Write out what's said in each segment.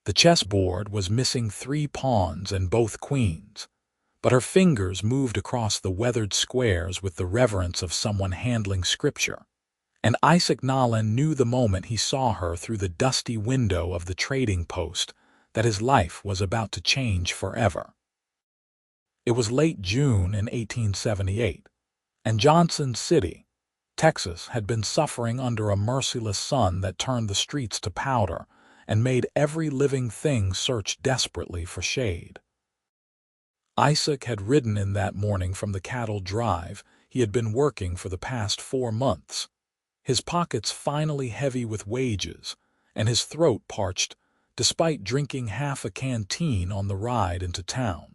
The chessboard was missing 3 pawns and both queens, but her fingers moved across the weathered squares with the reverence of someone handling scripture. And Isaac Nolan knew the moment he saw her through the dusty window of the trading post that his life was about to change forever. It was late June in 1878, and Johnson City, Texas, had been suffering under a merciless sun that turned the streets to powder and made every living thing search desperately for shade. Isaac had ridden in that morning from the cattle drive he had been working for the past 4 months, his pockets finally heavy with wages and his throat parched despite drinking half a canteen on the ride into town.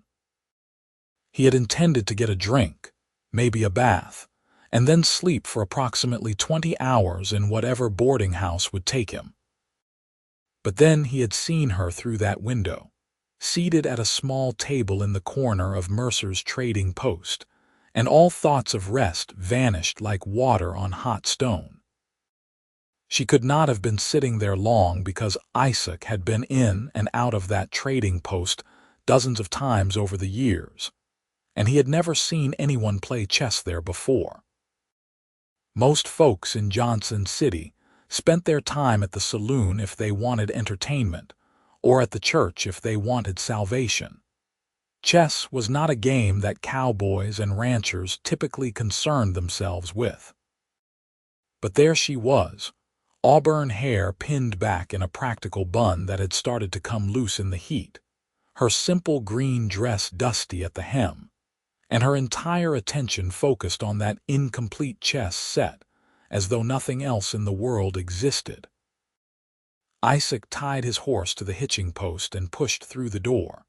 He had intended to get a drink, maybe a bath, and then sleep for approximately 20 hours in whatever boarding house would take him. But then he had seen her through that window, seated at a small table in the corner of Mercer's trading post, and all thoughts of rest vanished like water on hot stone. She could not have been sitting there long because Isaac had been in and out of that trading post dozens of times over the years, and he had never seen anyone play chess there before. Most folks in Johnson City spent their time at the saloon if they wanted entertainment, or at the church if they wanted salvation. Chess was not a game that cowboys and ranchers typically concerned themselves with. But there she was, auburn hair pinned back in a practical bun that had started to come loose in the heat, her simple green dress dusty at the hem, and her entire attention focused on that incomplete chess set, as though nothing else in the world existed. Isaac tied his horse to the hitching post and pushed through the door.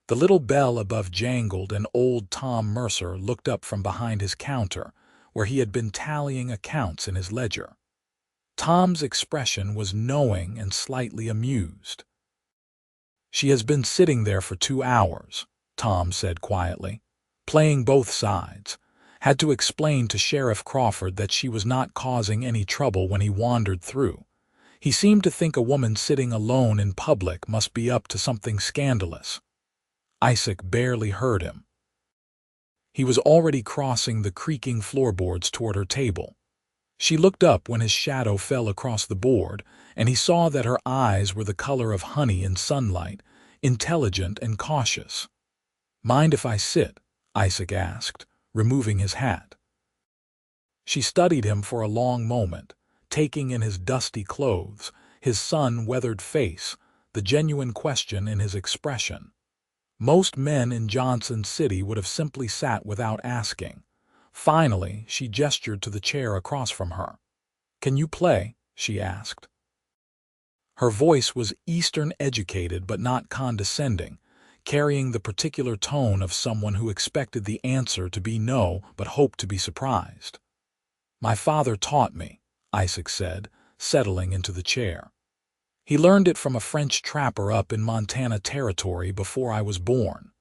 The little bell above jangled, and old Tom Mercer looked up from behind his counter, where he had been tallying accounts in his ledger. Tom's expression was knowing and slightly amused. "She has been sitting there for 2 hours," Tom said quietly, "playing both sides. Had to explain to Sheriff Crawford that she was not causing any trouble when he wandered through. He seemed to think a woman sitting alone in public must be up to something scandalous." Isaac barely heard him. He was already crossing the creaking floorboards toward her table. She looked up when his shadow fell across the board, and he saw that her eyes were the color of honey in sunlight, intelligent and cautious. "Mind if I sit?" Isaac asked, removing his hat. She studied him for a long moment, taking in his dusty clothes, his sun-weathered face, the genuine question in his expression. Most men in Johnson City would have simply sat without asking. Finally, she gestured to the chair across from her. "Can you play?" she asked. Her voice was Eastern-educated but not condescending, carrying the particular tone of someone who expected the answer to be no but hoped to be surprised. "My father taught me," Isaac said, settling into the chair. "He learned it from a French trapper up in Montana Territory before I was born.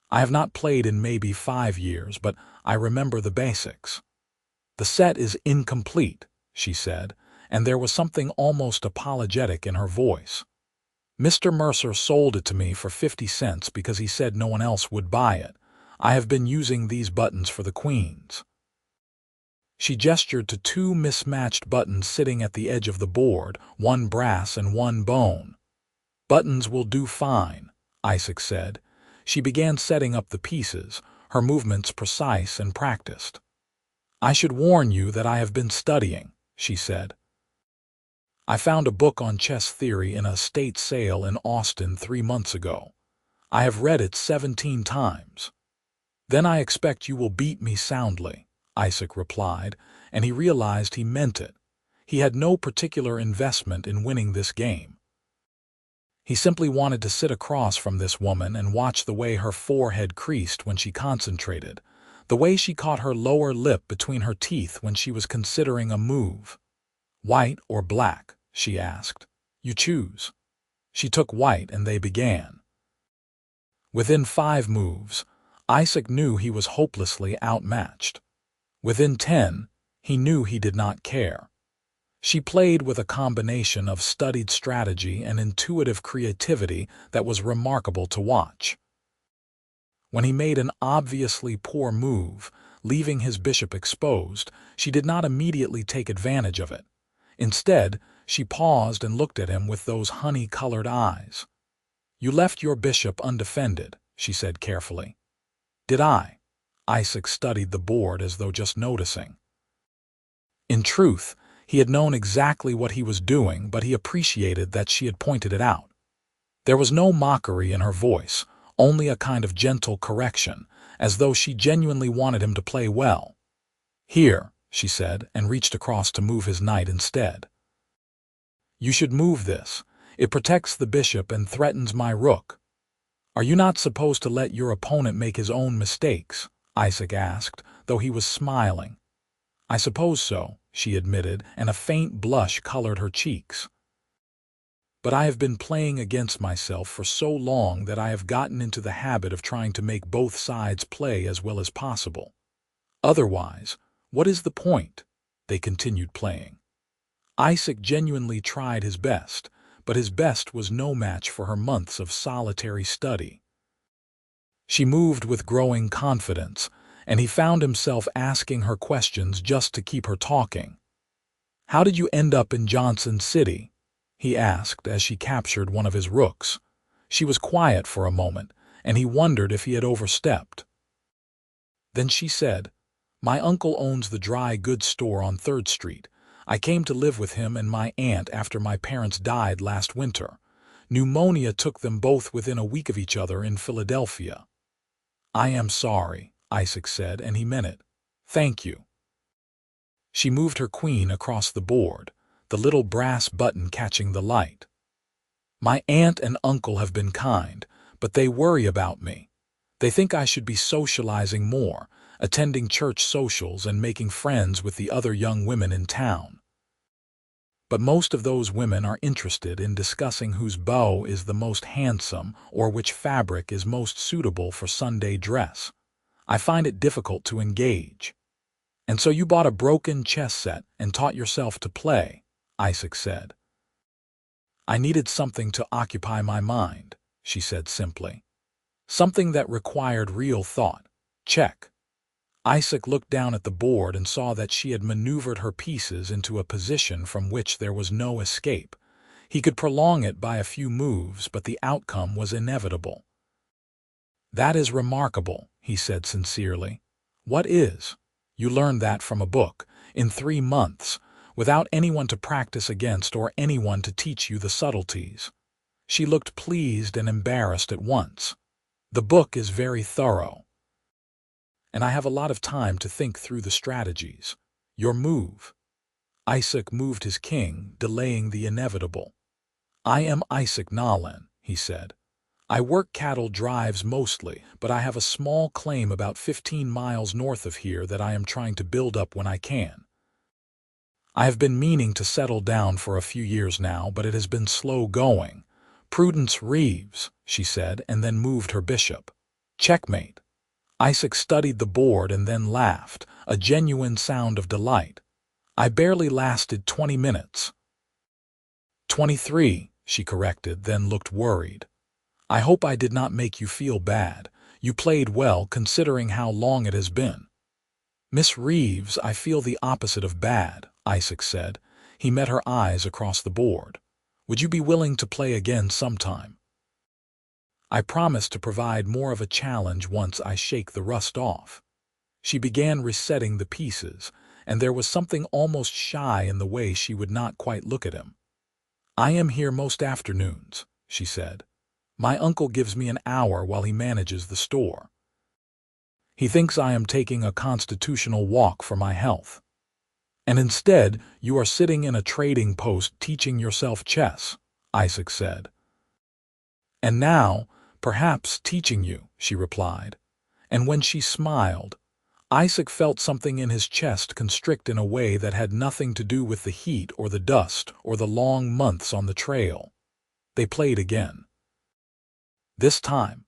I have not played in maybe 5 years, but I remember the basics." "The set is incomplete," she said, and there was something almost apologetic in her voice. "Mr. Mercer sold it to me for 50 cents because he said no one else would buy it. I have been using these buttons for the queens." She gestured to 2 mismatched buttons sitting at the edge of the board, one brass and one bone. "Buttons will do fine," Isaac said. She began setting up the pieces, her movements precise and practiced. "I should warn you that I have been studying," she said. "I found a book on chess theory in a estate sale in Austin 3 months ago. I have read it 17 times. Then I expect you will beat me soundly," Isaac replied, and he realized he meant it. He had no particular investment in winning this game. He simply wanted to sit across from this woman and watch the way her forehead creased when she concentrated, the way she caught her lower lip between her teeth when she was considering a move. "White or black?" she asked. "You choose." She took white and they began. Within 5 moves, Isaac knew he was hopelessly outmatched. Within 10, he knew he did not care. She played with a combination of studied strategy and intuitive creativity that was remarkable to watch. When he made an obviously poor move, leaving his bishop exposed, she did not immediately take advantage of it. Instead, she paused and looked at him with those honey-colored eyes. "You left your bishop undefended," she said carefully. "Did I?" Isaac studied the board as though just noticing. In truth, he had known exactly what he was doing, but he appreciated that she had pointed it out. There was no mockery in her voice, only a kind of gentle correction, as though she genuinely wanted him to play well. "Here," she said, and reached across to move his knight instead. "You should move this. It protects the bishop and threatens my rook." "Are you not supposed to let your opponent make his own mistakes?" Isaac asked, though he was smiling. "I suppose so," she admitted, and a faint blush colored her cheeks. "But I have been playing against myself for so long that I have gotten into the habit of trying to make both sides play as well as possible. Otherwise, what is the point?" They continued playing. Isaac genuinely tried his best, but his best was no match for her months of solitary study. She moved with growing confidence, and he found himself asking her questions just to keep her talking. "How did you end up in Johnson City?" he asked as she captured one of his rooks. She was quiet for a moment, and he wondered if he had overstepped. Then she said, "My uncle owns the dry goods store on 3rd Street. I came to live with him and my aunt after my parents died last winter. Pneumonia took them both within a week of each other in Philadelphia." "I am sorry," Isaac said, and he meant it. "Thank you." She moved her queen across the board, the little brass button catching the light. "My aunt and uncle have been kind, but they worry about me. They think I should be socializing more, attending church socials and making friends with the other young women in town. But most of those women are interested in discussing whose beau is the most handsome or which fabric is most suitable for Sunday dress. I find it difficult to engage." "And so you bought a broken chess set and taught yourself to play," Isaac said. "I needed something to occupy my mind," she said simply. "Something that required real thought. Check." Isaac looked down at the board and saw that she had maneuvered her pieces into a position from which there was no escape. He could prolong it by a few moves, but the outcome was inevitable. "That is remarkable," he said sincerely. "What is?" "You learned that from a book, in 3 months, without anyone to practice against or anyone to teach you the subtleties." She looked pleased and embarrassed at once. "The book is very thorough, and I have a lot of time to think through the strategies. Your move." Isaac moved his king, delaying the inevitable. "I am Isaac Nolan," he said. "I work cattle drives mostly, but I have a small claim about 15 miles north of here that I am trying to build up when I can. I have been meaning to settle down for a few years now, but it has been slow going. Prudence Reeves," she said, and then moved her bishop. "Checkmate." Isaac studied the board and then laughed, a genuine sound of delight. "I barely lasted 20 minutes. 23, she corrected, then looked worried. "I hope I did not make you feel bad. You played well considering how long it has been." "Miss Reeves, I feel the opposite of bad," Isaac said. He met her eyes across the board. "Would you be willing to play again sometime? I promise to provide more of a challenge once I shake the rust off." She began resetting the pieces, and there was something almost shy in the way she would not quite look at him. "I am here most afternoons," she said. "My uncle gives me an hour while he manages the store. He thinks I am taking a constitutional walk for my health. And instead, you are sitting in a trading post teaching yourself chess," Isaac said. "And now, perhaps teaching you," she replied. And when she smiled, Isaac felt something in his chest constrict in a way that had nothing to do with the heat or the dust or the long months on the trail. They played again. This time,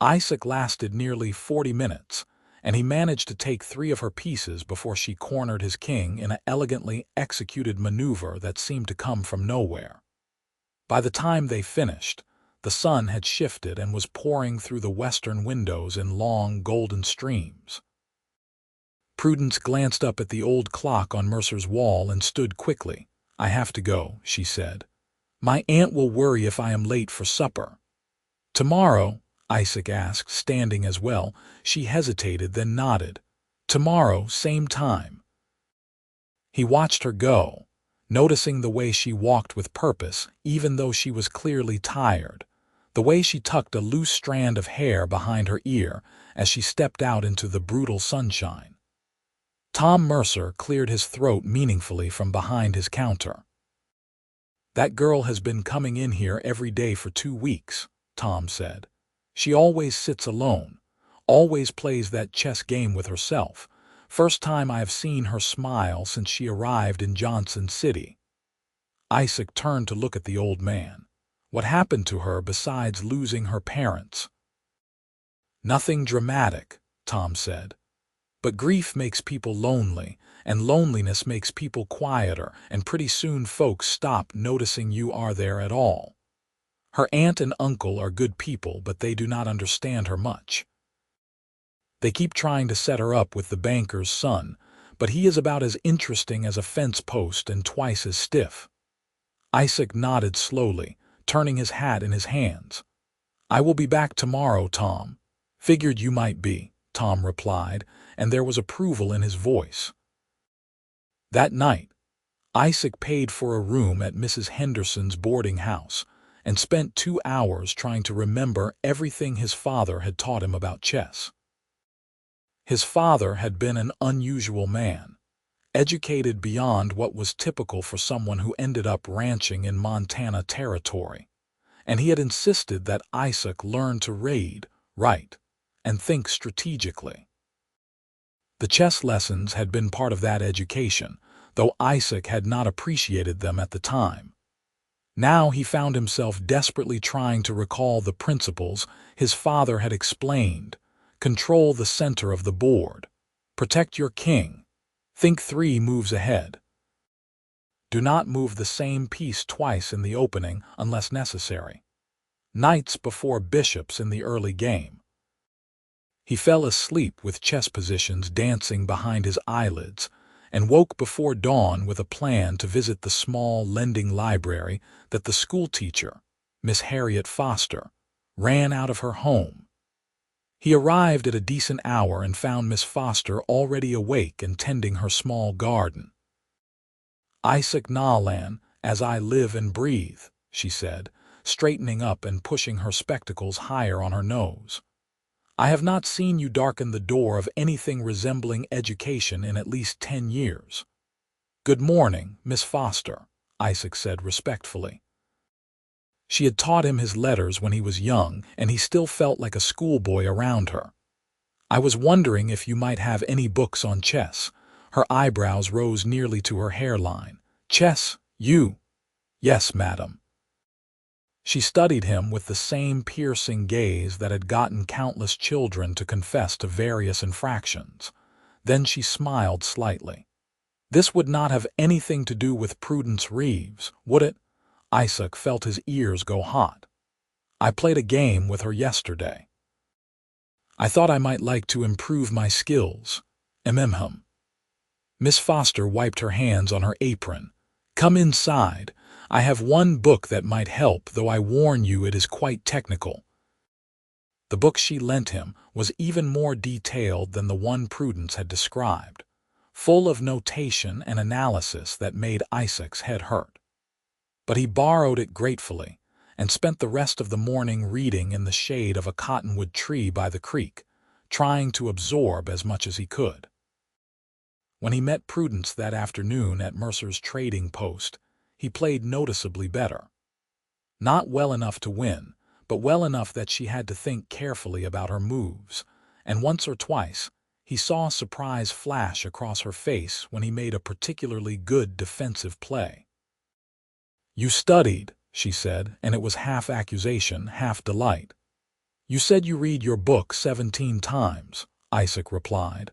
Isaac lasted nearly 40 minutes, and he managed to take 3 of her pieces before she cornered his king in an elegantly executed maneuver that seemed to come from nowhere. By the time they finished, the sun had shifted and was pouring through the western windows in long, golden streams. Prudence glanced up at the old clock on Mercer's wall and stood quickly. "I have to go," she said. "My aunt will worry if I am late for supper." "Tomorrow?" Isaac asked, standing as well. She hesitated, then nodded. "Tomorrow, same time." He watched her go, noticing the way she walked with purpose, even though she was clearly tired, the way she tucked a loose strand of hair behind her ear as she stepped out into the brutal sunshine. Tom Mercer cleared his throat meaningfully from behind his counter. "That girl has been coming in here every day for 2 weeks, Tom said. "She always sits alone, always plays that chess game with herself. First time I have seen her smile since she arrived in Johnson City." Isaac turned to look at the old man. "What happened to her besides losing her parents?" "Nothing dramatic," Tom said. "But grief makes people lonely, and loneliness makes people quieter, and pretty soon folks stop noticing you are there at all. Her aunt and uncle are good people, but they do not understand her much. They keep trying to set her up with the banker's son, but he is about as interesting as a fence post and twice as stiff." Isaac nodded slowly, turning his hat in his hands. "I will be back tomorrow, Tom." "Figured you might be," Tom replied, and there was approval in his voice. That night, Isaac paid for a room at Mrs. Henderson's boarding house and spent 2 hours trying to remember everything his father had taught him about chess. His father had been an unusual man, educated beyond what was typical for someone who ended up ranching in Montana territory, and he had insisted that Isaac learn to read, write, and think strategically. The chess lessons had been part of that education, though Isaac had not appreciated them at the time. Now he found himself desperately trying to recall the principles his father had explained. Control the center of the board. Protect your king. Think 3 moves ahead. Do not move the same piece twice in the opening unless necessary. Knights before bishops in the early game. He fell asleep with chess positions dancing behind his eyelids, and woke before dawn with a plan to visit the small lending library that the schoolteacher, Miss Harriet Foster, ran out of her home. He arrived at a decent hour and found Miss Foster already awake and tending her small garden. "Isaac Nolan, as I live and breathe," she said, straightening up and pushing her spectacles higher on her nose. "I have not seen you darken the door of anything resembling education in at least 10 years. "Good morning, Miss Foster," Isaac said respectfully. She had taught him his letters when he was young, and he still felt like a schoolboy around her. "I was wondering if you might have any books on chess." Her eyebrows rose nearly to her hairline. "Chess, you?" "Yes, madam." She studied him with the same piercing gaze that had gotten countless children to confess to various infractions. Then she smiled slightly. "This would not have anything to do with Prudence Reeves, would it?" Isaac felt his ears go hot. "I played a game with her yesterday. I thought I might like to improve my skills. Hum. Miss Foster wiped her hands on her apron. "Come inside. I have one book that might help, though I warn you it is quite technical." The book she lent him was even more detailed than the one Prudence had described, full of notation and analysis that made Isaac's head hurt. But he borrowed it gratefully and spent the rest of the morning reading in the shade of a cottonwood tree by the creek, trying to absorb as much as he could. When he met Prudence that afternoon at Mercer's trading post, he played noticeably better. Not well enough to win, but well enough that she had to think carefully about her moves, and once or twice he saw surprise flash across her face when he made a particularly good defensive play. "You studied," she said, and it was half accusation, half delight. "You said you read your book 17 times. Isaac replied.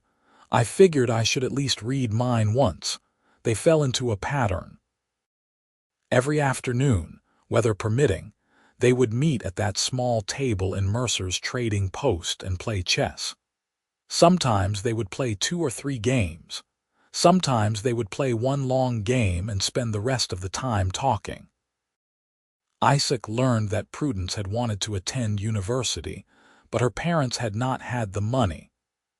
I figured I should at least read mine once. They fell into a pattern. Every afternoon, weather permitting, they would meet at that small table in Mercer's trading post and play chess. Sometimes they would play 2 or 3 games. Sometimes they would play one long game and spend the rest of the time talking. Isaac learned that Prudence had wanted to attend university, but her parents had not had the money,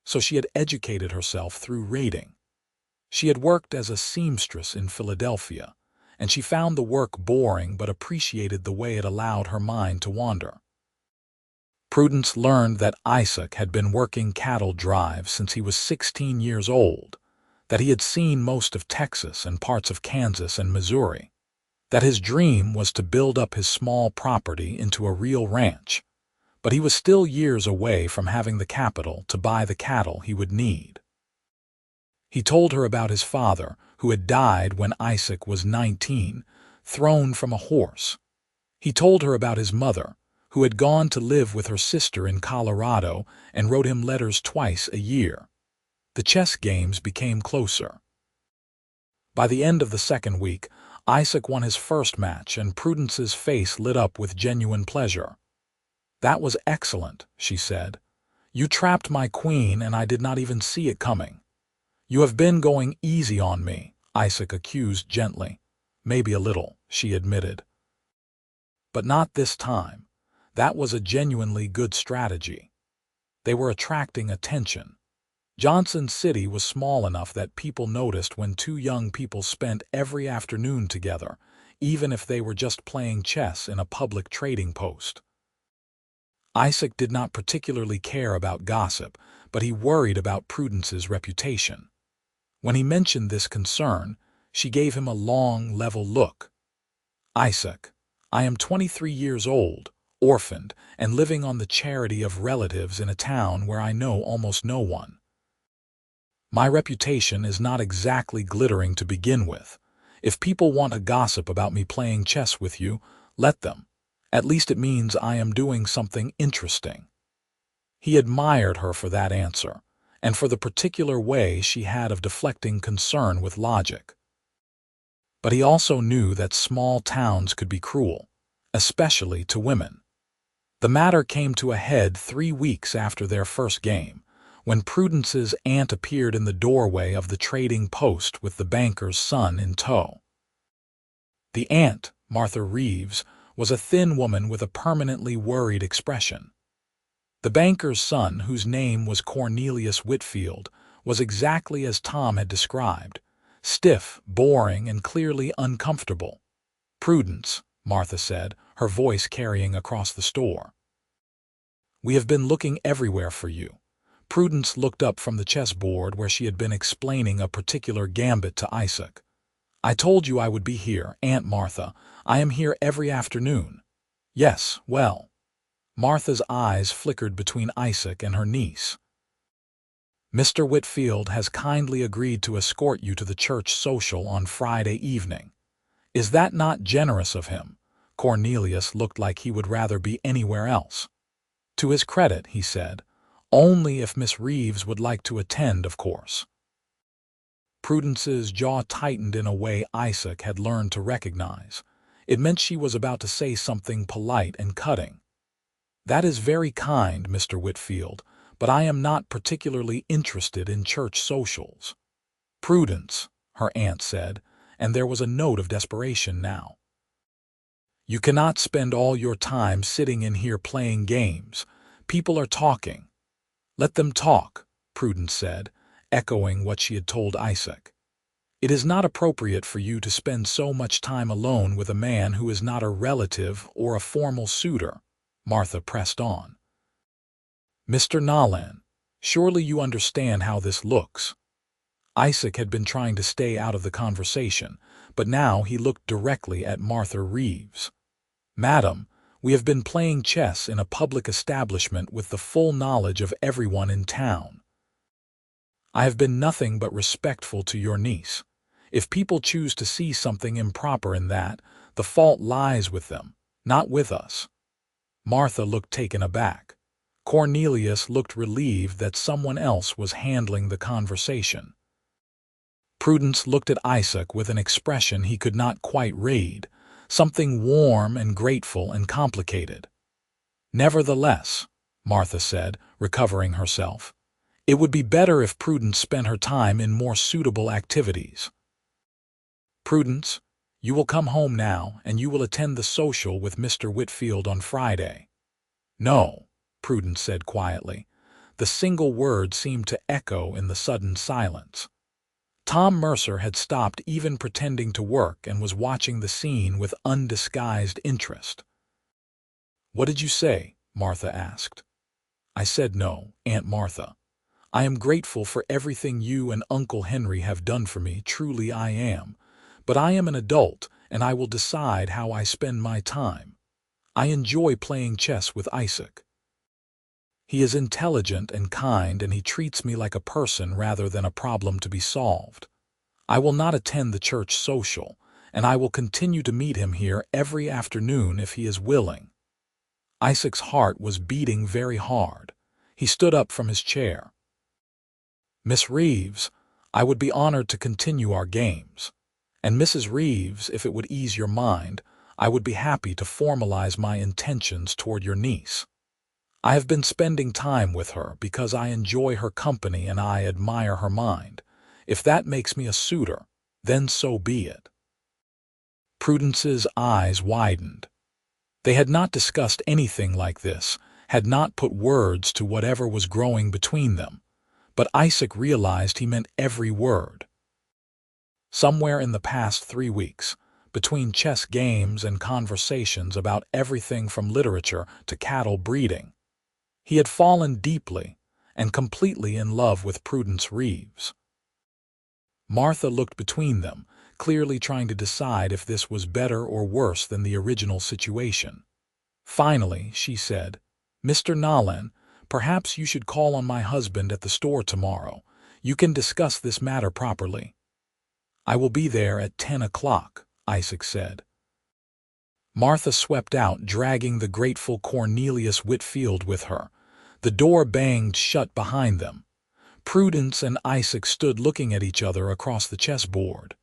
so she had educated herself through reading. She had worked as a seamstress in Philadelphia, and she found the work boring but appreciated the way it allowed her mind to wander. Prudence learned that Isaac had been working cattle drives since he was 16 years old, that he had seen most of Texas and parts of Kansas and Missouri, that his dream was to build up his small property into a real ranch, but he was still years away from having the capital to buy the cattle he would need. He told her about his father, who had died when Isaac was 19, thrown from a horse. He told her about his mother, who had gone to live with her sister in Colorado and wrote him letters twice a year. The chess games became closer. By the end of the second week, Isaac won his first match and Prudence's face lit up with genuine pleasure. That was excellent, she said. You trapped my queen and I did not even see it coming. You have been going easy on me, Isaac accused gently. Maybe a little, she admitted. But not this time. That was a genuinely good strategy. They were attracting attention. Johnson City was small enough that people noticed when 2 young people spent every afternoon together, even if they were just playing chess in a public trading post. Isaac did not particularly care about gossip, but he worried about Prudence's reputation. When he mentioned this concern, she gave him a long, level look. Isaac, I am 23 years old, orphaned, and living on the charity of relatives in a town where I know almost no one. My reputation is not exactly glittering to begin with. If people want to gossip about me playing chess with you, let them. At least it means I am doing something interesting. He admired her for that answer, and for the particular way she had of deflecting concern with logic. But he also knew that small towns could be cruel, especially to women. The matter came to a head 3 weeks after their first game, when Prudence's aunt appeared in the doorway of the trading post with the banker's son in tow. The aunt, Martha Reeves, was a thin woman with a permanently worried expression. The banker's son, whose name was Cornelius Whitfield, was exactly as Tom had described, stiff, boring, and clearly uncomfortable. Prudence, Martha said, her voice carrying across the store. We have been looking everywhere for you. Prudence looked up from the chessboard where she had been explaining a particular gambit to Isaac. I told you I would be here, Aunt Martha. I am here every afternoon. Yes, well. Martha's eyes flickered between Isaac and her niece. Mr. Whitfield has kindly agreed to escort you to the church social on Friday evening. Is that not generous of him? Cornelius looked like he would rather be anywhere else. To his credit, he said, only if Miss Reeves would like to attend, of course. Prudence's jaw tightened in a way Isaac had learned to recognize. It meant she was about to say something polite and cutting. That is very kind, Mr. Whitfield, but I am not particularly interested in church socials. Prudence, her aunt said, and there was a note of desperation now. You cannot spend all your time sitting in here playing games. People are talking. Let them talk, Prudence said, echoing what she had told Isaac. It is not appropriate for you to spend so much time alone with a man who is not a relative or a formal suitor, Martha pressed on. Mr. Nolan, surely you understand how this looks. Isaac had been trying to stay out of the conversation, but now he looked directly at Martha Reeves. Madam, we have been playing chess in a public establishment with the full knowledge of everyone in town. I have been nothing but respectful to your niece. If people choose to see something improper in that, the fault lies with them, not with us. Martha looked taken aback. Cornelius looked relieved that someone else was handling the conversation. Prudence looked at Isaac with an expression he could not quite read, something warm and grateful and complicated. "Nevertheless," Martha said, recovering herself, "it would be better if Prudence spent her time in more suitable activities. Prudence, you will come home now, and you will attend the social with Mr. Whitfield on Friday." "No," Prudence said quietly. The single word seemed to echo in the sudden silence. Tom Mercer had stopped even pretending to work and was watching the scene with undisguised interest. "What did you say?" Martha asked. "I said no, Aunt Martha. I am grateful for everything you and Uncle Henry have done for me, truly I am. But I am an adult, and I will decide how I spend my time. I enjoy playing chess with Isaac. He is intelligent and kind, and he treats me like a person rather than a problem to be solved. I will not attend the church social, and I will continue to meet him here every afternoon if he is willing." Isaac's heart was beating very hard. He stood up from his chair. "Miss Reeves, I would be honored to continue our games. And Mrs. Reeves, if it would ease your mind, I would be happy to formalize my intentions toward your niece. I have been spending time with her because I enjoy her company and I admire her mind. If that makes me a suitor, then so be it." Prudence's eyes widened. They had not discussed anything like this, had not put words to whatever was growing between them, but Isaac realized he meant every word. Somewhere in the past 3 weeks, between chess games and conversations about everything from literature to cattle breeding, he had fallen deeply and completely in love with Prudence Reeves. Martha looked between them, clearly trying to decide if this was better or worse than the original situation. Finally, she said, "Mr. Nolan, perhaps you should call on my husband at the store tomorrow. You can discuss this matter properly." "I will be there at 10 o'clock, Isaac said. Martha swept out, dragging the grateful Cornelius Whitfield with her. The door banged shut behind them. Prudence and Isaac stood looking at each other across the chessboard.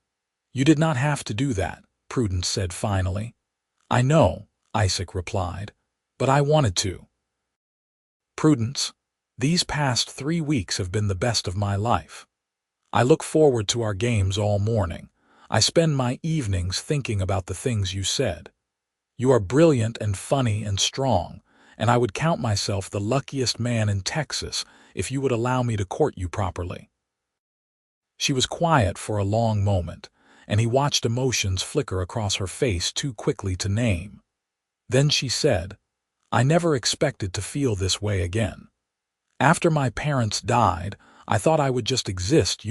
"You did not have to do that," Prudence said finally. "I know," Isaac replied, "but I wanted to." "Prudence, these past 3 weeks have been the best of my life. I look forward to our games all morning. I spend my evenings thinking about the things you said. You are brilliant and funny and strong, and I would count myself the luckiest man in Texas if you would allow me to court you properly." She was quiet for a long moment, and he watched emotions flicker across her face too quickly to name. Then she said, "I never expected to feel this way again. After my parents died, I thought I would just exist,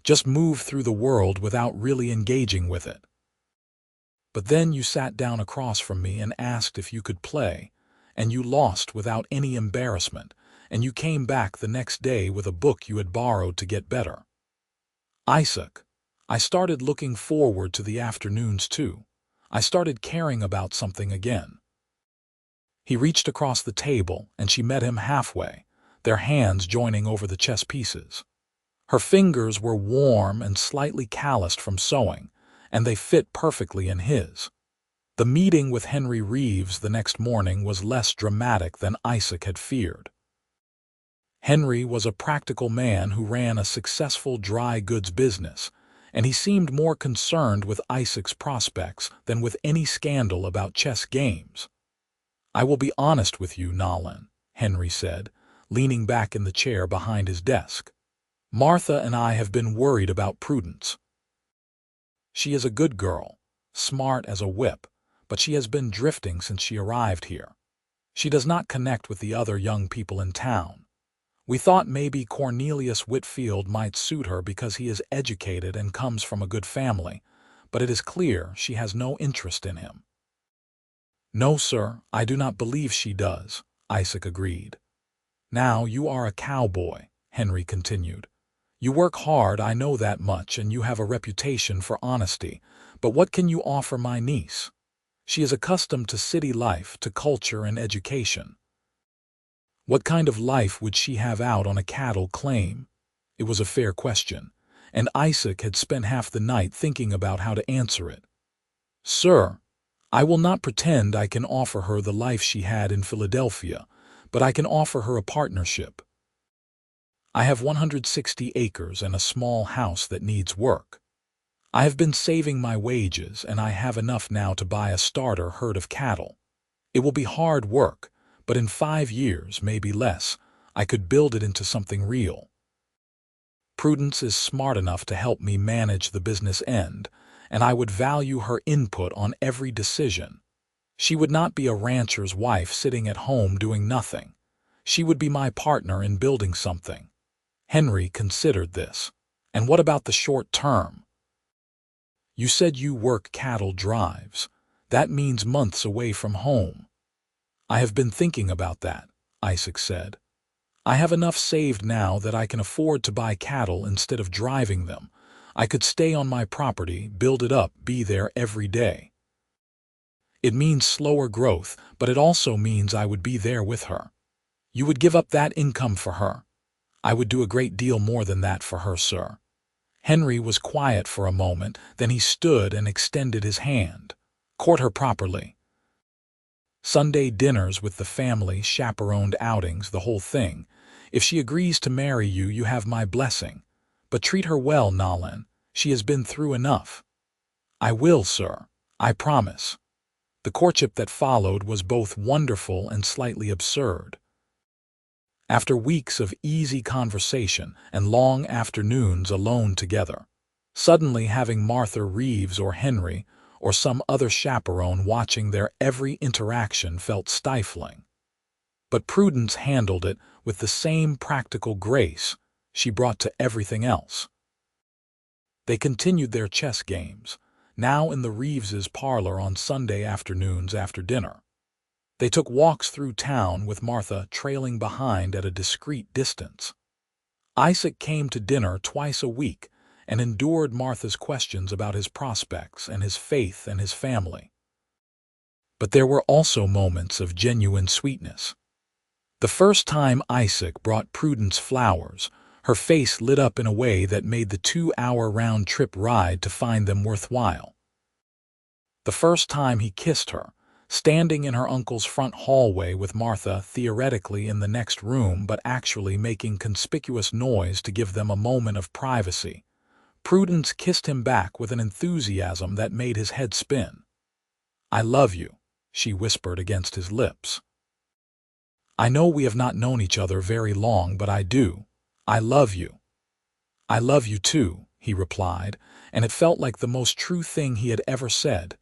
just move through the world without really engaging with it. But then you sat down across from me and asked if you could play, and you lost without any embarrassment, and you came back the next day with a book you had borrowed to get better. Isaac, I started looking forward to the afternoons too. I started caring about something again." He reached across the table, and she met him halfway, their hands joining over the chess pieces. Her fingers were warm and slightly calloused from sewing, and they fit perfectly in his. The meeting with Henry Reeves the next morning was less dramatic than Isaac had feared. Henry was a practical man who ran a successful dry goods business, and he seemed more concerned with Isaac's prospects than with any scandal about chess games. "I will be honest with you, Nolan," Henry said, leaning back in the chair behind his desk. "Martha and I have been worried about Prudence. She is a good girl, smart as a whip, but she has been drifting since she arrived here. She does not connect with the other young people in town. We thought maybe Cornelius Whitfield might suit her because he is educated and comes from a good family, but it is clear she has no interest in him." "No, sir, I do not believe she does," Isaac agreed. "Now, you are a cowboy," Henry continued. "You work hard, I know that much, and you have a reputation for honesty, but what can you offer my niece? She is accustomed to city life, to culture and education." What kind of life would she have out on a cattle claim? It was a fair question, and Isaac had spent half the night thinking about how to answer it. Sir, I will not pretend I can offer her the life she had in Philadelphia, but I can offer her a partnership. I have 160 acres and a small house that needs work. I have been saving my wages, and I have enough now to buy a starter herd of cattle. It will be hard work, but in 5 years, maybe less, I could build it into something real. Prudence is smart enough to help me manage the business end, and I would value her input on every decision. She would not be a rancher's wife sitting at home doing nothing. She would be my partner in building something. Henry considered this. And what about the short term? You said you work cattle drives. That means months away from home. I have been thinking about that, Isaac said. I have enough saved now that I can afford to buy cattle instead of driving them. I could stay on my property, build it up, be there every day. It means slower growth, but it also means I would be there with her. You would give up that income for her. I would do a great deal more than that for her, sir. Henry was quiet for a moment, then he stood and extended his hand. Court her properly. Sunday dinners with the family, chaperoned outings, the whole thing. If she agrees to marry you, you have my blessing. But treat her well, Nolan. She has been through enough. I will, sir. I promise. The courtship that followed was both wonderful and slightly absurd. After weeks of easy conversation and long afternoons alone together, suddenly having Martha Reeves or Henry or some other chaperone watching their every interaction felt stifling. But Prudence handled it with the same practical grace she brought to everything else. They continued their chess games, now in the Reeves' parlor on Sunday afternoons after dinner. They took walks through town with Martha trailing behind at a discreet distance. Isaac came to dinner twice a week and endured Martha's questions about his prospects and his faith and his family. But there were also moments of genuine sweetness. The first time Isaac brought Prudence flowers, her face lit up in a way that made the 2-hour round-trip ride to find them worthwhile. The first time he kissed her, standing in her uncle's front hallway with Martha theoretically in the next room but actually making conspicuous noise to give them a moment of privacy, Prudence kissed him back with an enthusiasm that made his head spin. "I love you," she whispered against his lips. "I know we have not known each other very long, but I do. I love you." "I love you too," he replied, and it felt like the most true thing he had ever said.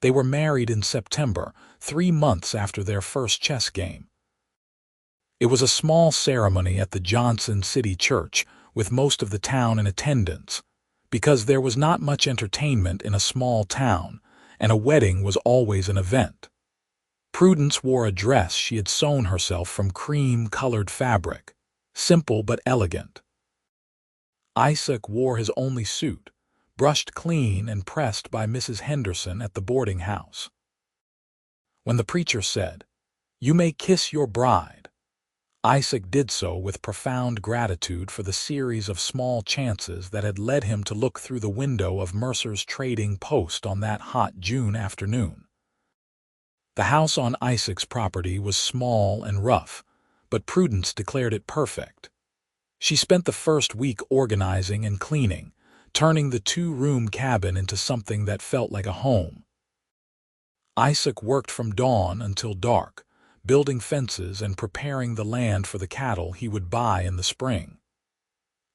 They were married in September, 3 months after their first chess game. It was a small ceremony at the Johnson City Church, with most of the town in attendance, because there was not much entertainment in a small town, and a wedding was always an event. Prudence wore a dress she had sewn herself from cream-colored fabric, simple but elegant. Isaac wore his only suit, brushed clean and pressed by Mrs. Henderson at the boarding house. When the preacher said, "You may kiss your bride," Isaac did so with profound gratitude for the series of small chances that had led him to look through the window of Mercer's trading post on that hot June afternoon. The house on Isaac's property was small and rough, but Prudence declared it perfect. She spent the first week organizing and cleaning, turning the 2-room cabin into something that felt like a home. Isaac worked from dawn until dark, building fences and preparing the land for the cattle he would buy in the spring.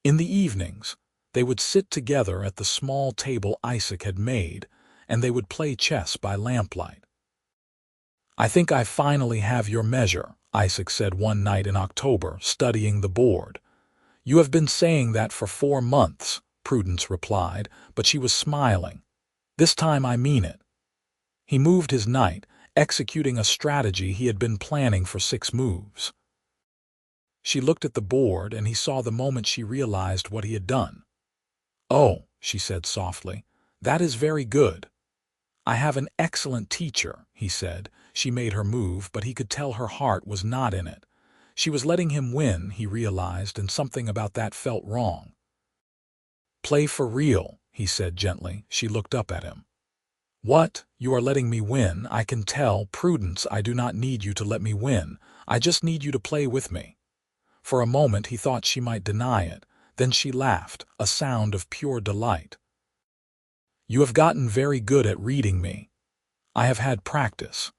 In the evenings, they would sit together at the small table Isaac had made, and they would play chess by lamplight. "I think I finally have your measure," Isaac said one night in October, studying the board. "You have been saying that for 4 months, Prudence replied, but she was smiling. "This time I mean it." He moved his knight, executing a strategy he had been planning for 6 moves. She looked at the board, and he saw the moment she realized what he had done. "Oh," she said softly, "that is very good." "I have an excellent teacher," he said. She made her move, but he could tell her heart was not in it. She was letting him win, he realized, and something about that felt wrong. "Play for real," he said gently. She looked up at him. "What? You are letting me win? I can tell. Prudence, I do not need you to let me win. I just need you to play with me." For a moment he thought she might deny it. Then she laughed, a sound of pure delight. "You have gotten very good at reading me. I have had practice."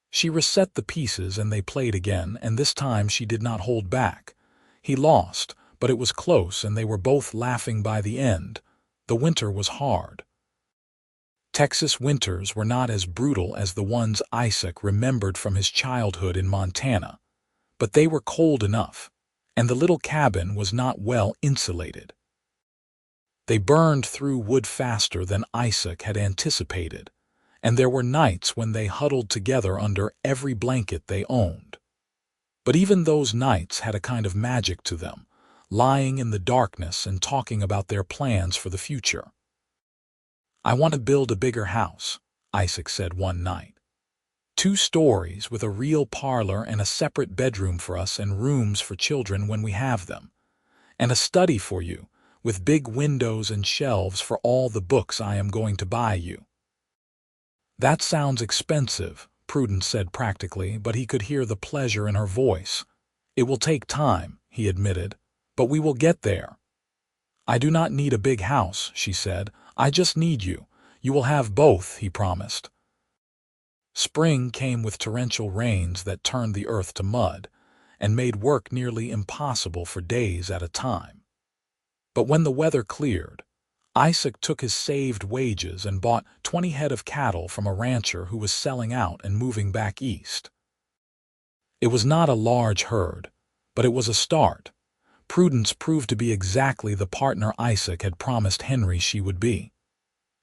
She reset the pieces and they played again, and this time she did not hold back. He lost, but it was close and they were both laughing by the end. The winter was hard. Texas winters were not as brutal as the ones Isaac remembered from his childhood in Montana, but they were cold enough, and the little cabin was not well insulated. They burned through wood faster than Isaac had anticipated, and there were nights when they huddled together under every blanket they owned. But even those nights had a kind of magic to them, lying in the darkness and talking about their plans for the future. "I want to build a bigger house," Isaac said one night. "2 stories with a real parlor and a separate bedroom for us and rooms for children when we have them. And a study for you, with big windows and shelves for all the books I am going to buy you." "That sounds expensive," Prudence said practically, but he could hear the pleasure in her voice. "It will take time," he admitted, "but we will get there." "I do not need a big house," she said. "I just need you. You will have both," he promised. Spring came with torrential rains that turned the earth to mud and made work nearly impossible for days at a time. But when the weather cleared, Isaac took his saved wages and bought 20 head of cattle from a rancher who was selling out and moving back east. It was not a large herd, but it was a start. Prudence proved to be exactly the partner Isaac had promised Henry she would be.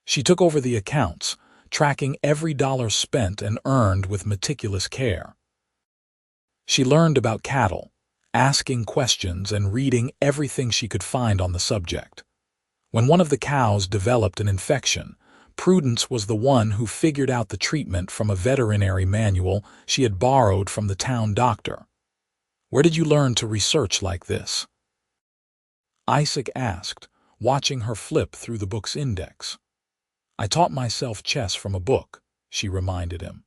She took over the accounts, tracking every dollar spent and earned with meticulous care. She learned about cattle, asking questions and reading everything she could find on the subject. When one of the cows developed an infection, Prudence was the one who figured out the treatment from a veterinary manual she had borrowed from the town doctor. "Where did you learn to research like this?" Isaac asked, watching her flip through the book's index. "I taught myself chess from a book," she reminded him.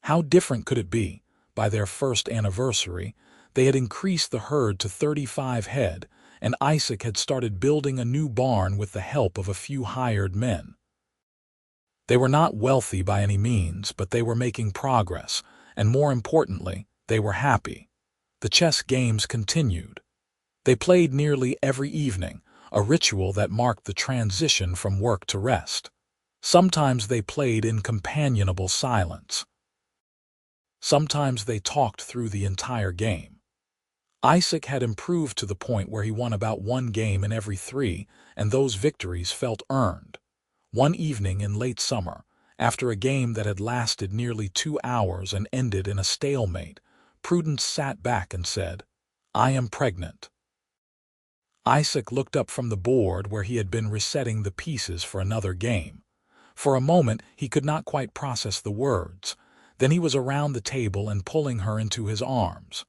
How different could it be? By their first anniversary, they had increased the herd to 35 head, and Isaac had started building a new barn with the help of a few hired men. They were not wealthy by any means, but they were making progress, and more importantly, they were happy. The chess games continued. They played nearly every evening, a ritual that marked the transition from work to rest. Sometimes they played in companionable silence. Sometimes they talked through the entire game. Isaac had improved to the point where he won about 1 game in every 3, and those victories felt earned. One evening in late summer, after a game that had lasted nearly 2 hours and ended in a stalemate, Prudence sat back and said, "I am pregnant." Isaac looked up from the board where he had been resetting the pieces for another game. For a moment he could not quite process the words. Then he was around the table and pulling her into his arms.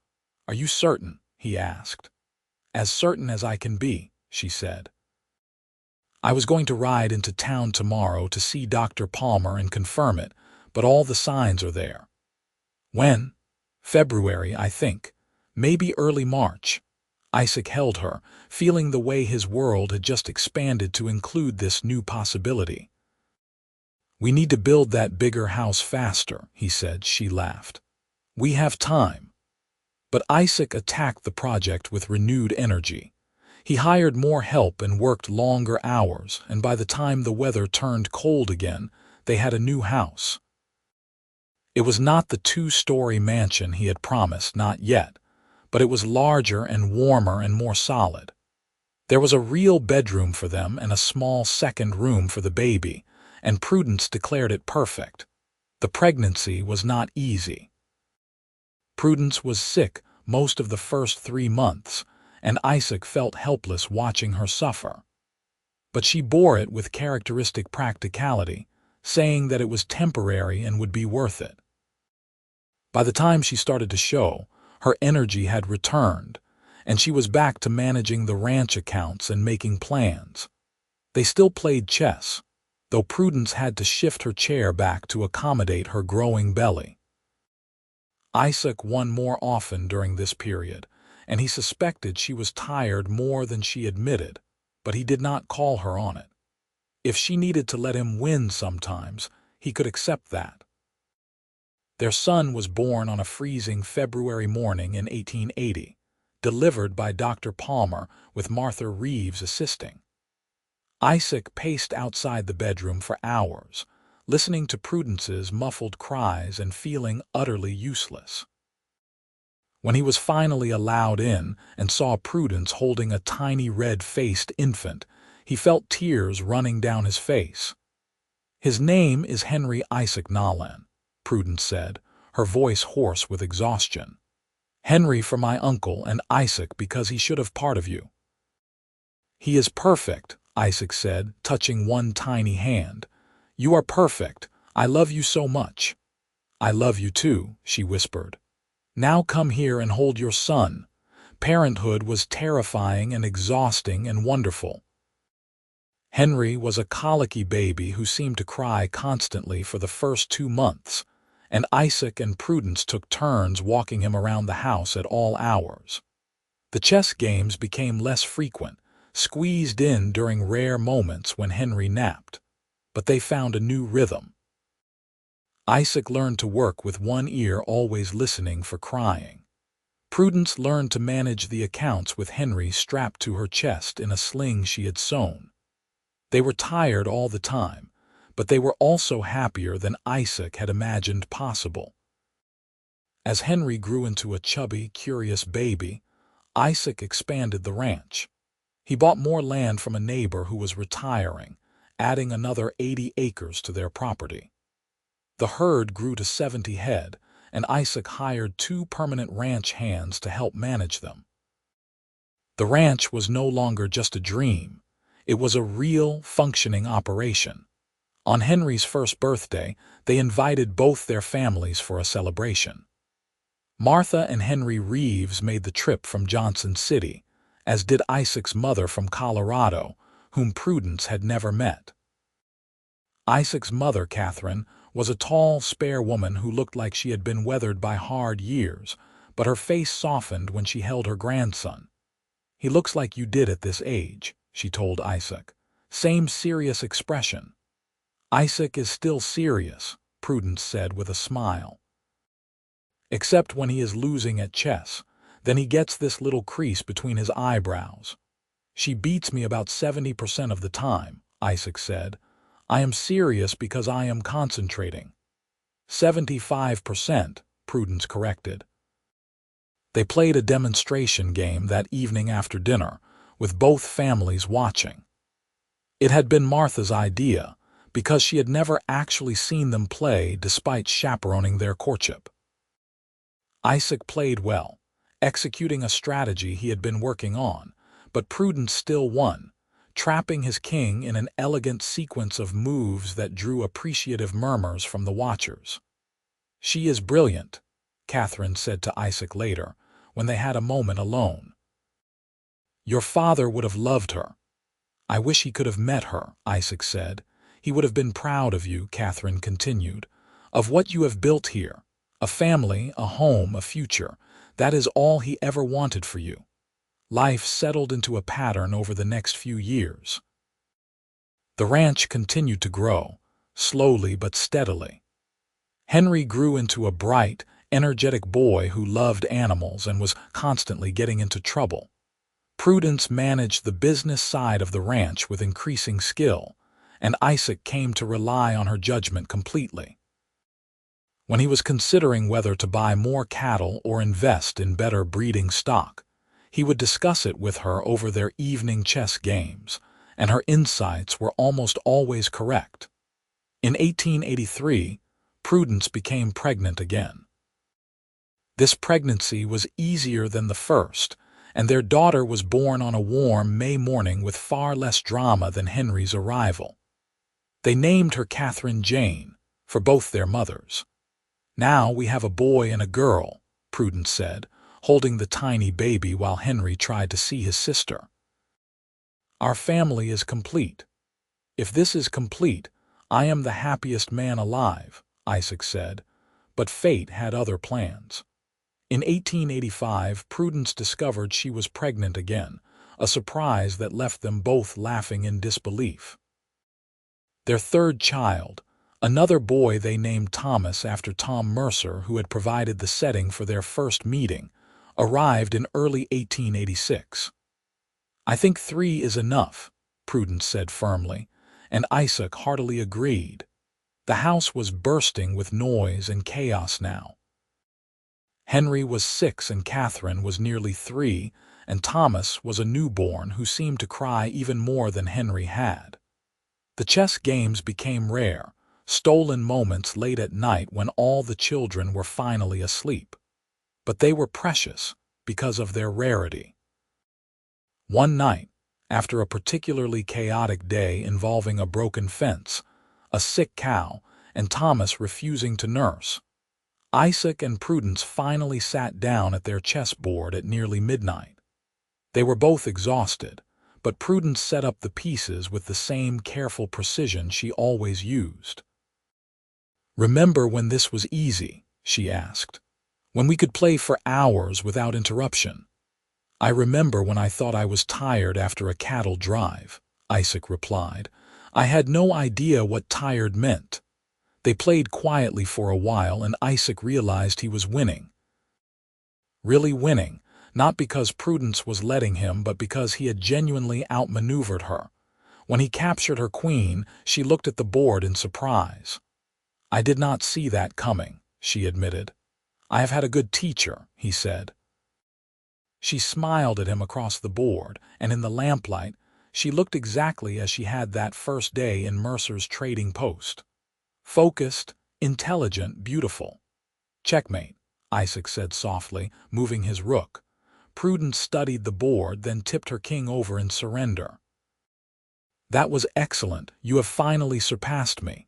"Are you certain?" he asked. "As certain as I can be," she said. "I was going to ride into town tomorrow to see Dr. Palmer and confirm it, but all the signs are there." "When?" "February, I think. Maybe early March." Isaac held her, feeling the way his world had just expanded to include this new possibility. "We need to build that bigger house faster," he said. She laughed. "We have time." But Isaac attacked the project with renewed energy. He hired more help and worked longer hours, and by the time the weather turned cold again, they had a new house. It was not the 2-story mansion he had promised, not yet, but it was larger and warmer and more solid. There was a real bedroom for them and a small second room for the baby, and Prudence declared it perfect. The pregnancy was not easy. Prudence was sick most of the first 3 months, and Isaac felt helpless watching her suffer. But she bore it with characteristic practicality, saying that it was temporary and would be worth it. By the time she started to show, Her energy had returned, and she was back to managing the ranch accounts and making plans. They still played chess, though Prudence had to shift her chair back to accommodate her growing belly. Isaac won more often during this period, and he suspected she was tired more than she admitted, but he did not call her on it. If she needed to let him win sometimes, he could accept that. Their son was born on a freezing February morning in 1880, delivered by Dr. Palmer with Martha Reeves assisting. Isaac paced outside the bedroom for hours, listening to Prudence's muffled cries and feeling utterly useless. When he was finally allowed in and saw Prudence holding a tiny red-faced infant, he felt tears running down his face. "His name is Henry Isaac Nolan," Prudence said, her voice hoarse with exhaustion. "Henry for my uncle and Isaac because he should have part of you." "He is perfect," Isaac said, touching one tiny hand. "You are perfect. I love you so much." "I love you too," she whispered. "Now come here and hold your son." Parenthood was terrifying and exhausting and wonderful. Henry was a colicky baby who seemed to cry constantly for the first 2 months, and Isaac and Prudence took turns walking him around the house at all hours. The chess games became less frequent, squeezed in during rare moments when Henry napped, but they found a new rhythm. Isaac learned to work with one ear always listening for crying. Prudence learned to manage the accounts with Henry strapped to her chest in a sling she had sewn. They were tired all the time, but they were also happier than Isaac had imagined possible. As Henry grew into a chubby, curious baby, Isaac expanded the ranch. He bought more land from a neighbor who was retiring, adding another 80 acres to their property. The herd grew to 70 head, and Isaac hired 2 permanent ranch hands to help manage them. The ranch was no longer just a dream. It was a real, functioning operation. On Henry's first birthday, they invited both their families for a celebration. Martha and Henry Reeves made the trip from Johnson City, as did Isaac's mother from Colorado, whom Prudence had never met. Isaac's mother, Catherine, was a tall, spare woman who looked like she had been weathered by hard years, but her face softened when she held her grandson. "He looks like you did at this age," she told Isaac. "Same serious expression." "Isaac is still serious," Prudence said with a smile. "Except when he is losing at chess. Then he gets this little crease between his eyebrows." "She beats me about 70% of the time," Isaac said. "I am serious because I am concentrating." 75%, Prudence corrected. They played a demonstration game that evening after dinner, with both families watching. It had been Martha's idea, because she had never actually seen them play despite chaperoning their courtship. Isaac played well, executing a strategy he had been working on, but Prudence still won, trapping his king in an elegant sequence of moves that drew appreciative murmurs from the watchers. "She is brilliant," Catherine said to Isaac later, when they had a moment alone. "Your father would have loved her." "I wish he could have met her," Isaac said. "He would have been proud of you," Catherine continued, "of what you have built here. A family, a home, a future. That is all he ever wanted for you." Life settled into a pattern over the next few years. The ranch continued to grow, slowly but steadily. Henry grew into a bright, energetic boy who loved animals and was constantly getting into trouble. Prudence managed the business side of the ranch with increasing skill, and Isaac came to rely on her judgment completely. When he was considering whether to buy more cattle or invest in better breeding stock, he would discuss it with her over their evening chess games, and her insights were almost always correct. In 1883, Prudence became pregnant again. This pregnancy was easier than the first, and their daughter was born on a warm May morning with far less drama than Henry's arrival. They named her Catherine Jane, for both their mothers. "Now we have a boy and a girl," Prudence said, holding the tiny baby while Henry tried to see his sister. "Our family is complete. If this is complete, I am the happiest man alive," Isaac said, but fate had other plans. In 1885, Prudence discovered she was pregnant again, a surprise that left them both laughing in disbelief. Their third child, another boy they named Thomas after Tom Mercer, who had provided the setting for their first meeting, arrived in early 1886. "I think 3 is enough," Prudence said firmly, and Isaac heartily agreed. The house was bursting with noise and chaos now. Henry was 6 and Catherine was nearly 3, and Thomas was a newborn who seemed to cry even more than Henry had. The chess games became rare, stolen moments late at night when all the children were finally asleep. But they were precious because of their rarity. One night, after a particularly chaotic day involving a broken fence, a sick cow, and Thomas refusing to nurse, Isaac and Prudence finally sat down at their chessboard at nearly midnight. They were both exhausted, but Prudence set up the pieces with the same careful precision she always used. "Remember when this was easy?" she asked. "When we could play for hours without interruption?" "I remember when I thought I was tired after a cattle drive," Isaac replied. "I had no idea what tired meant." They played quietly for a while, and Isaac realized he was winning. Really winning, not because Prudence was letting him, but because he had genuinely outmaneuvered her. When he captured her queen, she looked at the board in surprise. "I did not see that coming," she admitted. "I have had a good teacher," he said. She smiled at him across the board, and in the lamplight, she looked exactly as she had that first day in Mercer's trading post. Focused, intelligent, beautiful. "Checkmate," Isaac said softly, moving his rook. Prudence studied the board, then tipped her king over in surrender. "That was excellent. You have finally surpassed me."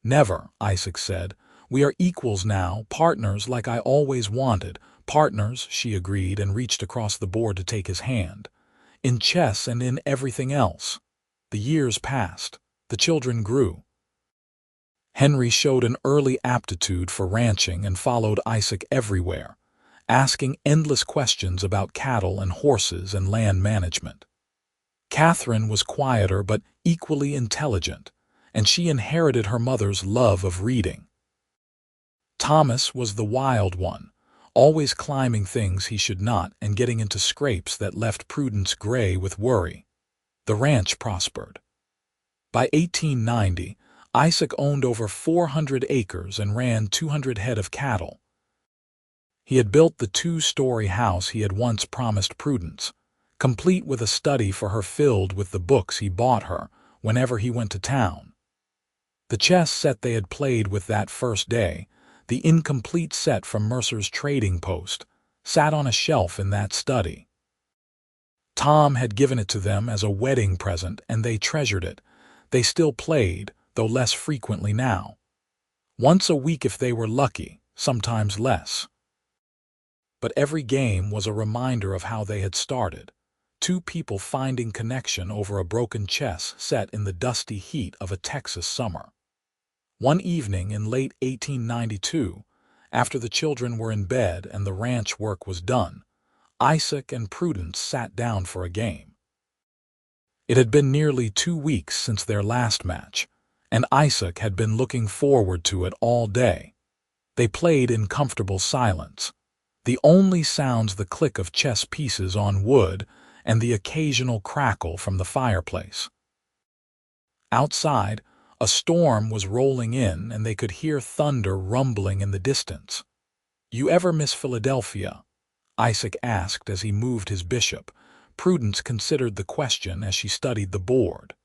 "Never," Isaac said. "We are equals now, partners like I always wanted." "Partners," she agreed and reached across the board to take his hand. "In chess and in everything else." The years passed. The children grew. Henry showed an early aptitude for ranching and followed Isaac everywhere, asking endless questions about cattle and horses and land management. Catherine was quieter but equally intelligent, and she inherited her mother's love of reading. Thomas was the wild one, always climbing things he should not and getting into scrapes that left Prudence gray with worry. The ranch prospered. By 1890, Isaac owned over 400 acres and ran 200 head of cattle. He had built the 2-story house he had once promised Prudence, complete with a study for her filled with the books he bought her whenever he went to town. The chess set they had played with that first day, the incomplete set from Mercer's trading post, sat on a shelf in that study. Tom had given it to them as a wedding present, and they treasured it. They still played, though less frequently now. Once a week if they were lucky, sometimes less. But every game was a reminder of how they had started, 2 people finding connection over a broken chess set in the dusty heat of a Texas summer. One evening in late 1892, after the children were in bed and the ranch work was done, Isaac and Prudence sat down for a game. It had been nearly 2 weeks since their last match, and Isaac had been looking forward to it all day. They played in comfortable silence, the only sounds the click of chess pieces on wood and the occasional crackle from the fireplace. Outside, a storm was rolling in and they could hear thunder rumbling in the distance. "You ever miss Philadelphia?" Isaac asked as he moved his bishop. Prudence considered the question as she studied the board.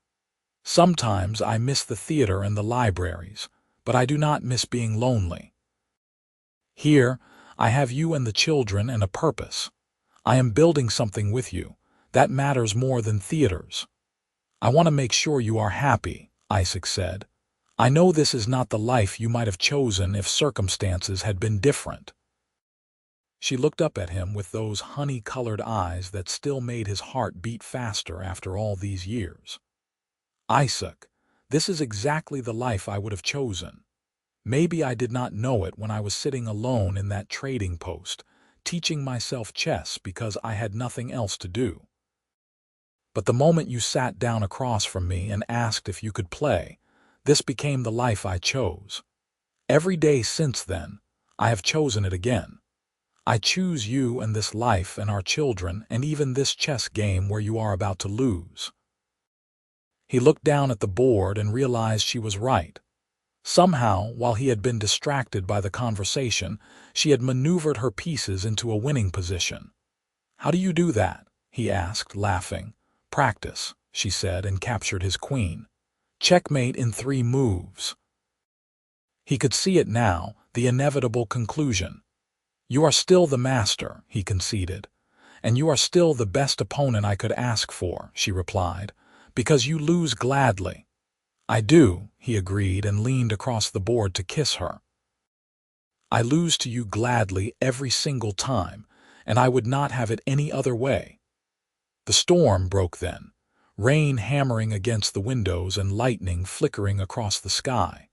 "Sometimes I miss the theater and the libraries, but I do not miss being lonely. Here, I have you and the children and a purpose. I am building something with you. That matters more than theaters." "I want to make sure you are happy," Isaac said. "I know this is not the life you might have chosen if circumstances had been different." She looked up at him with those honey-colored eyes that still made his heart beat faster after all these years. Isaac, this is exactly the life I would have chosen. Maybe I did not know it when I was sitting alone in that trading post, teaching myself chess because I had nothing else to do. But the moment you sat down across from me and asked if you could play, this became the life I chose. Every day since then, I have chosen it again. I choose you and this life and our children and even this chess game where you are about to lose. He looked down at the board and realized she was right. Somehow, while he had been distracted by the conversation, she had maneuvered her pieces into a winning position. "How do you do that?" he asked, laughing. "Practice," she said, and captured his queen. "Checkmate in 3 moves." He could see it now, the inevitable conclusion. "You are still the master," he conceded. "And you are still the best opponent I could ask for," she replied, "because you lose gladly." "I do," he agreed and leaned across the board to kiss her. "I lose to you gladly every single time, and I would not have it any other way." The storm broke then, rain hammering against the windows and lightning flickering across the sky.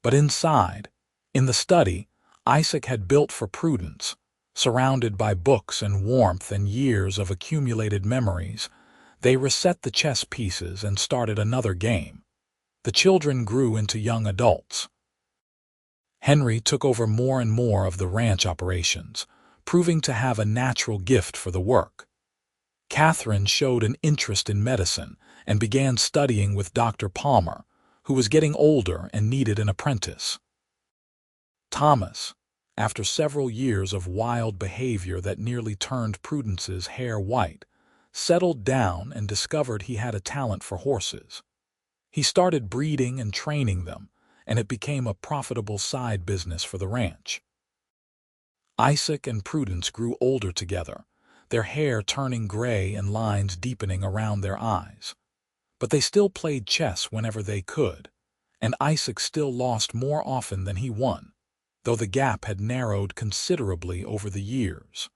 But inside, in the study, Isaac had built for Prudence, surrounded by books and warmth and years of accumulated memories. They reset the chess pieces and started another game. The children grew into young adults. Henry took over more and more of the ranch operations, proving to have a natural gift for the work. Catherine showed an interest in medicine and began studying with Dr. Palmer, who was getting older and needed an apprentice. Thomas, after several years of wild behavior that nearly turned Prudence's hair white, settled down and discovered he had a talent for horses. He started breeding and training them, and it became a profitable side business for the ranch. Isaac and Prudence grew older together, their hair turning gray and lines deepening around their eyes. But they still played chess whenever they could, and Isaac still lost more often than he won, though the gap had narrowed considerably over the years.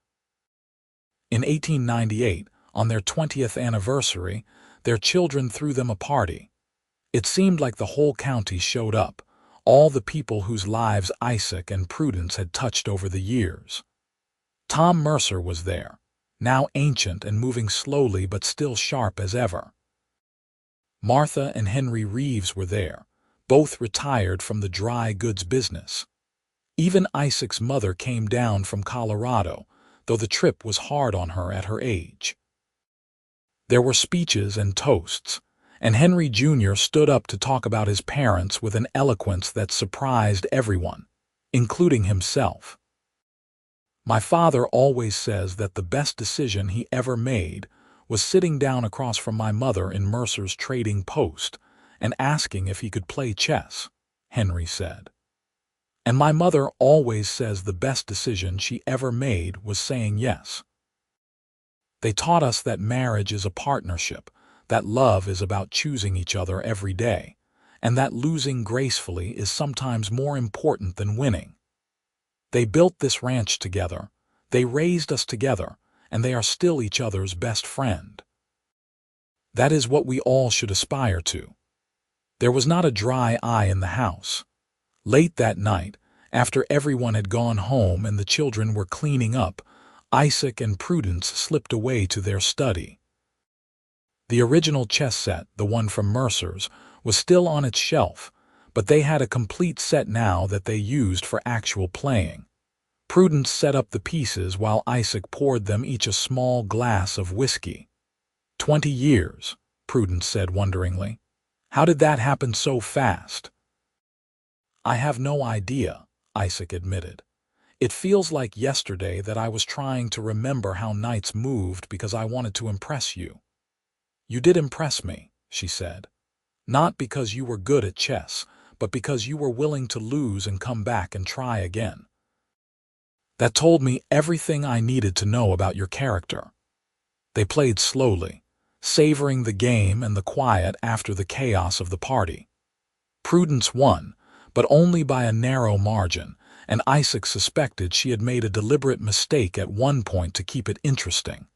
In 1898, on their 20th anniversary, their children threw them a party. It seemed like the whole county showed up, all the people whose lives Isaac and Prudence had touched over the years. Tom Mercer was there, now ancient and moving slowly but still sharp as ever. Martha and Henry Reeves were there, both retired from the dry goods business. Even Isaac's mother came down from Colorado, though the trip was hard on her at her age. There were speeches and toasts, and Henry Jr. stood up to talk about his parents with an eloquence that surprised everyone, including himself. "My father always says that the best decision he ever made was sitting down across from my mother in Mercer's trading post and asking if he could play chess," Henry said. "And my mother always says the best decision she ever made was saying yes. They taught us that marriage is a partnership, that love is about choosing each other every day, and that losing gracefully is sometimes more important than winning. They built this ranch together, they raised us together, and they are still each other's best friend. That is what we all should aspire to." There was not a dry eye in the house. Late that night, after everyone had gone home and the children were cleaning up, Isaac and Prudence slipped away to their study. The original chess set, the one from Mercer's, was still on its shelf, but they had a complete set now that they used for actual playing. Prudence set up the pieces while Isaac poured them each a small glass of whiskey. 20 years, Prudence said wonderingly. "How did that happen so fast?" "I have no idea," Isaac admitted. "It feels like yesterday that I was trying to remember how nights moved because I wanted to impress you." "You did impress me," she said. "Not because you were good at chess, but because you were willing to lose and come back and try again. That told me everything I needed to know about your character." They played slowly, savoring the game and the quiet after the chaos of the party. Prudence won, but only by a narrow margin, and Isaac suspected she had made a deliberate mistake at one point to keep it interesting.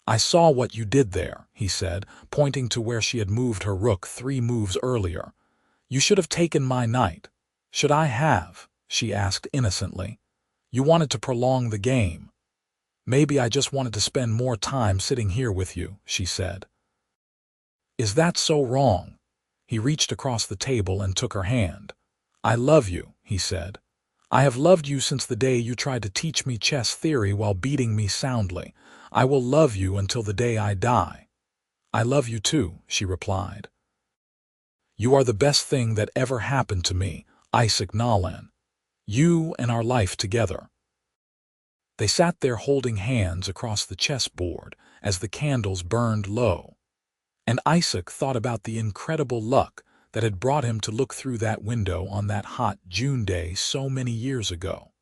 "I saw what you did there," he said, pointing to where she had moved her rook 3 moves earlier. "You should have taken my knight." "Should I have?" she asked innocently. "You wanted to prolong the game." "Maybe I just wanted to spend more time sitting here with you," she said. "Is that so wrong?" He reached across the table and took her hand. "I love you," he said. "I have loved you since the day you tried to teach me chess theory while beating me soundly. I will love you until the day I die." "I love you too," she replied. "You are the best thing that ever happened to me, Isaac Nolan. You and our life together." They sat there holding hands across the chessboard as the candles burned low. And Isaac thought about the incredible luck that had brought him to look through that window on that hot June day so many years ago.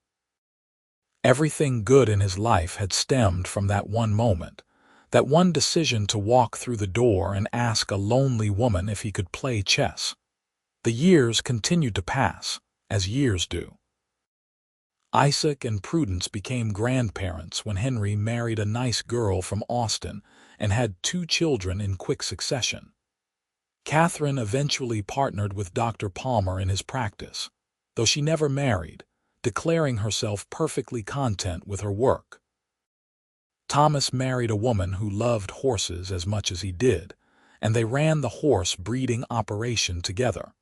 Everything good in his life had stemmed from that one moment, that one decision to walk through the door and ask a lonely woman if he could play chess. The years continued to pass, as years do. Isaac and Prudence became grandparents when Henry married a nice girl from Austin and had 2 children in quick succession. Catherine eventually partnered with Dr. Palmer in his practice, though she never married, declaring herself perfectly content with her work. Thomas married a woman who loved horses as much as he did, and they ran the horse breeding operation together.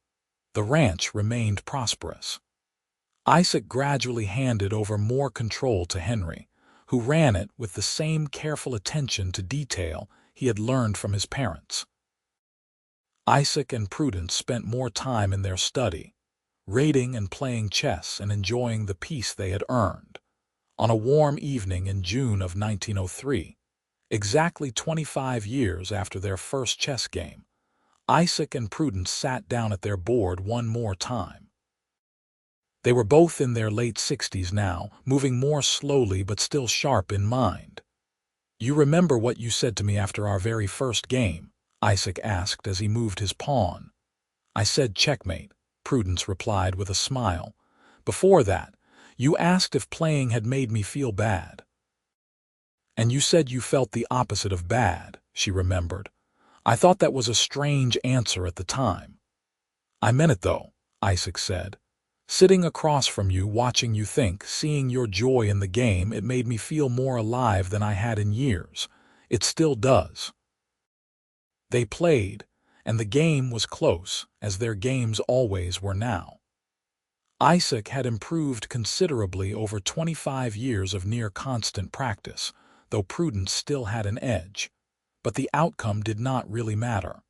The ranch remained prosperous. Isaac gradually handed over more control to Henry, who ran it with the same careful attention to detail he had learned from his parents. Isaac and Prudence spent more time in their study, reading and playing chess and enjoying the peace they had earned. On a warm evening in June of 1903, exactly 25 years after their first chess game, Isaac and Prudence sat down at their board one more time. They were both in their late 60s now, moving more slowly but still sharp in mind. "You remember what you said to me after our very first game?" Isaac asked as he moved his pawn. "I said checkmate," Prudence replied with a smile. "Before that, you asked if playing had made me feel bad." "And you said you felt the opposite of bad," she remembered. "I thought that was a strange answer at the time." "I meant it though," Isaac said. "Sitting across from you, watching you think, seeing your joy in the game, it made me feel more alive than I had in years. It still does." They played, and the game was close, as their games always were now. Isaac had improved considerably over 25 years of near-constant practice, though Prudence still had an edge. But the outcome did not really matter.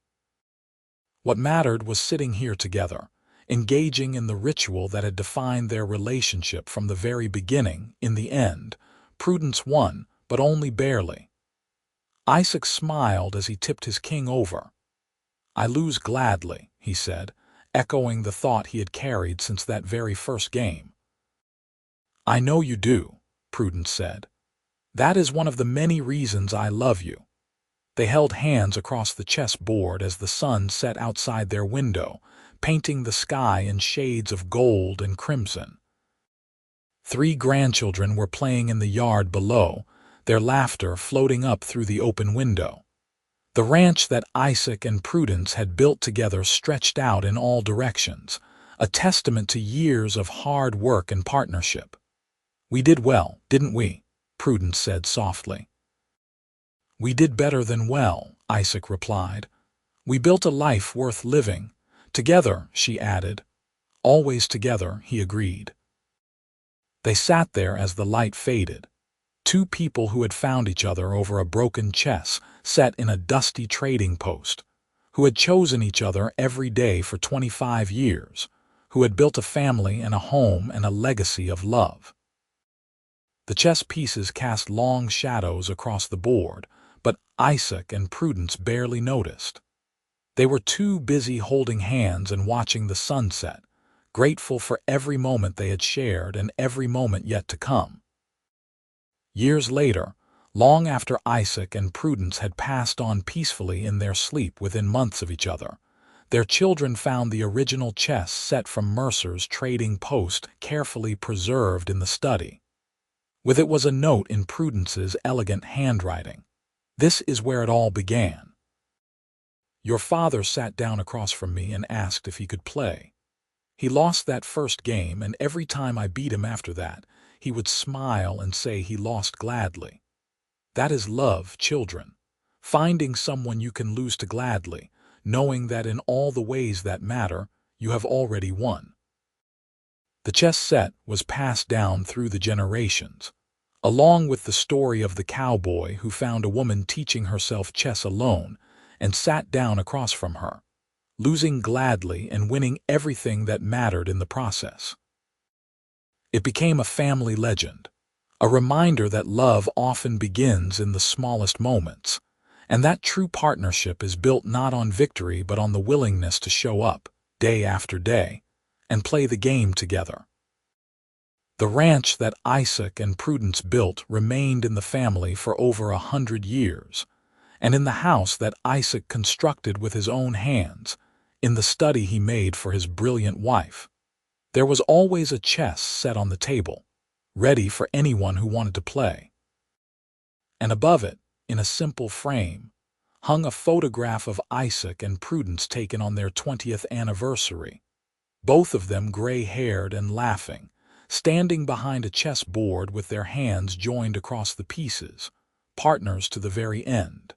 What mattered was sitting here together, engaging in the ritual that had defined their relationship from the very beginning. In the end, Prudence won, but only barely. Isaac smiled as he tipped his king over. "I lose gladly," he said, echoing the thought he had carried since that very first game. "I know you do," Prudence said. "That is one of the many reasons I love you." They held hands across the chessboard as the sun set outside their window, painting the sky in shades of gold and crimson. 3 grandchildren were playing in the yard below, their laughter floating up through the open window. The ranch that Isaac and Prudence had built together stretched out in all directions, a testament to years of hard work and partnership. "We did well, didn't we?" Prudence said softly. "We did better than well," Isaac replied. "We built a life worth living. Together," she added. "Always together," he agreed. They sat there as the light faded. 2 people who had found each other over a broken chess set in a dusty trading post, who had chosen each other every day for 25 years, who had built a family and a home and a legacy of love. The chess pieces cast long shadows across the board, but Isaac and Prudence barely noticed. They were too busy holding hands and watching the sunset, grateful for every moment they had shared and every moment yet to come. Years later, long after Isaac and Prudence had passed on peacefully in their sleep within months of each other, Their children found the original chess set from Mercer's trading post carefully preserved in the study. With it was a note in Prudence's elegant handwriting. "This is where it all began. Your father sat down across from me and asked if he could play. He lost that first game, and every time I beat him after that, he would smile and say he lost gladly. That is love, children. Finding someone you can lose to gladly, knowing that in all the ways that matter, you have already won." The chess set was passed down through the generations, along with the story of the cowboy who found a woman teaching herself chess alone and sat down across from her, losing gladly and winning everything that mattered in the process. It became a family legend, a reminder that love often begins in the smallest moments, and that true partnership is built not on victory but on the willingness to show up, day after day, and play the game together. The ranch that Isaac and Prudence built remained in the family for over 100 years, and in the house that Isaac constructed with his own hands, in the study he made for his brilliant wife, there was always a chess set on the table, ready for anyone who wanted to play. And above it, in a simple frame, hung a photograph of Isaac and Prudence taken on their 20th anniversary, both of them gray-haired and laughing, standing behind a chessboard with their hands joined across the pieces, partners to the very end.